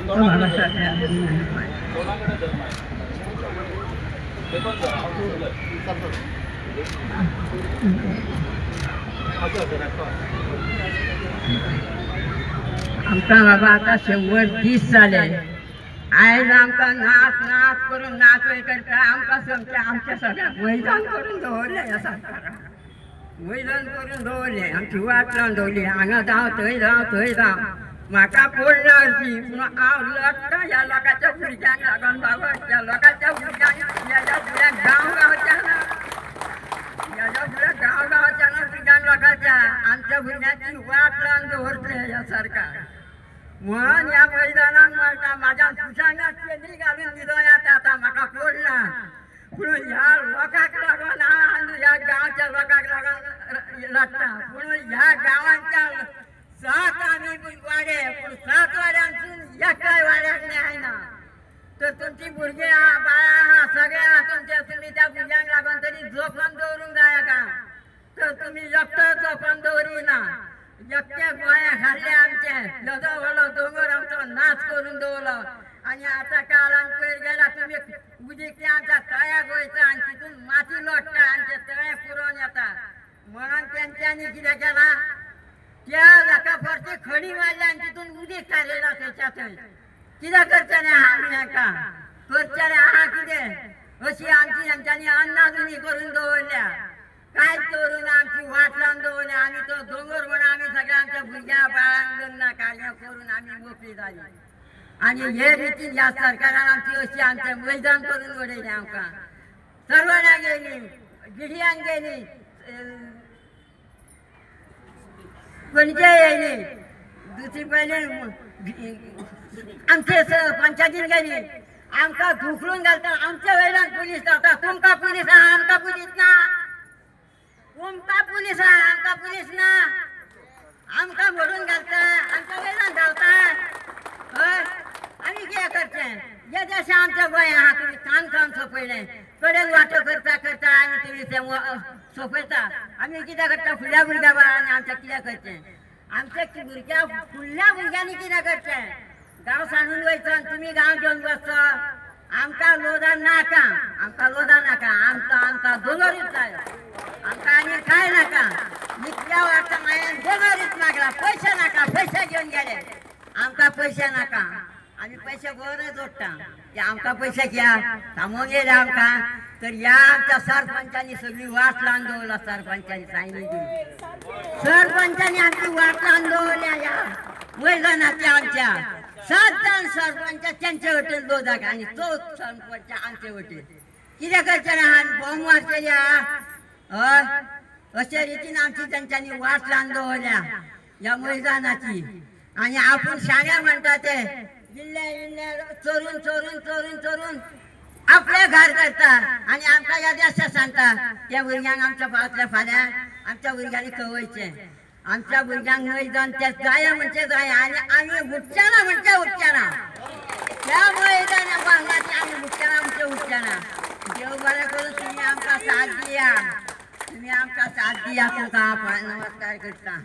आमचा बाबा आता 130 झाले. आज आमका नाच नाच करून नाचोय करता आमका समजा आमच्या सगळ्या मैदान करून दवरले. असा मैदान करून दवरले. आमची वाट लावून दवरली. हांगा जाव थंय जाव थंय जाव. म्हाका पडला हरशी पूण हांव लढटा ह्या लोकांच्या भुरग्यांक लागून बाबा. ह्या लोकांच्या भुरग्यांक ह्याच्या फुड्याक गांवच्या ना, ह्याच्या फुड्याक गांवच्या ना भुरग्यांक लोकांच्या आमच्या भुरग्यांची वाट लावून दवरतले ह्या सरकार. म्हणून ह्या मैदानाक म्हणटा म्हाज्या सुशांगात केंद्री घालून दिलो आता म्हाका पडला. पूण ह्या लोकांक लागून हांव ह्या गांवच्या लोकांक लागून लढटा. पूण ह्या गांवांच्या 7 आमी वाडे पूण 7 वाड्यांसून एकाय वाड्याक न्याय ना. तर तुमची भुरगीं आहा बाळा आहा सगळे आहा तुमचे. तुमी त्या भुरग्यांक लागून तरी जोखोन दवरूंक जाय का? तर तुमी एकटो जोखोन दवरिना. एकटे गोंया खाल्ले आमचे. येदो व्हडलो दोंगर आमचो नाच करून दवरलो. आनी आतां काळान पयर गेल्यार तुमी उदीक ते आमच्या तळ्याक वयता आनी तितून माती लोटता आनी ते तळे पुरोवन येता. म्हणून तेंच्यांनी कितें केलां त्या जाका परती खडी मारली आनी तितून उदीक काडलेलो थंयच्या थंय. कितें करचें आमी हाका? करचें आहा कितें? अशी आमची हेंच्यांनी अन्नाजुनी करून दवरल्या. कांयच दवरून आमची वाट लावन दवरल्या. आमी तो दोंगर म्हणून आमी सगळ्या आमच्या भुरग्या बाळांक लग्न कार्य करून आमी मोकळी जाली. आनी हे रितीन ह्या सरकारान आमची अशी आमचें मैदान करून उडयलें. आमकां सर्वण्या गेली, गिडयांक गेली, पणजे येयली, दुसरी पयली आमचे पंचायतीन गेली. आमकां धुकलून घालता. आमच्या वयल्यान पुलीस जाता. तुमकां पुलीस आहा आमकां पुलीस ना. तुमकां पुलीस आहा आमकां पुलीस ना. आमकां मोडून घालता आमच्या वयल्यान धांवता. हय आमी कितें करचें? हे देश आमच्या गोंय आहा. तुमी काम काम सोपयलें. कडेन वांटो करता करता आनी तुमी तें सोपयता. आमी कितें करता? फुडल्या भुरग्या बाळांनी आमच्या कितें करचें? आमच्या भुरग्या फुडल्या भुरग्यांनी कितें करचें? गांव सांडून वयचो आनी तुमी गांव घेवन बसचो. आमकां लोदा नाका. आमकां लोदा नाका. आमकां दोंगरूच जाय. आमकां आनी कांय नाका. इतल्या वर्सां हांवें दोंगरूच मागला. पयशे नाका. पयशे घेवन गेले. आमकां पयशे नाका. आमी पयशे बरे जोडटा. ते आमकां पयशे कित्याक? थांबोवन येयले आमकां. तर ह्या आमच्या सरपंचांनी सगळी वाट लावन दवरला. सरपंचांनी सायनी दिली. सरपंचांनी आमची वाट लावन दवरल्या ह्या मैदानाच्या आमच्या. 7 जाण सरपंच त्यांचे वटेन लोदाक आनी तो सरपंच आमचे वटेन. कितें करचें आहा? बॉम्ब मारचेली आहा. हय अशे रितीन आमची तेंच्यांनी वाट लावन दवरल्या ह्या मैदानाची. आनी आपूण शाण्या म्हणटा ते इल्ले इल्ले चोरून चोरून चोरून चोरून आपले घर करता. आनी आमकां ह्या देशा सांगता त्या भुरग्यांक आमच्या फाटल्या फाल्यां आमच्या भुरग्यांनी खवयचें. आमच्या भुरग्यांक मैदान ते जाय म्हणजे जाय. आनी आमी उठचे ना म्हणजे उठचे ना. त्या मैदाना बांगलाची आमी उठचे ना म्हणजे उठचे ना. देव बरें करून तुमी आमकां साथ दिया. तुमी आमकां साथ दिया. तुमकां हांव नमस्कार करता.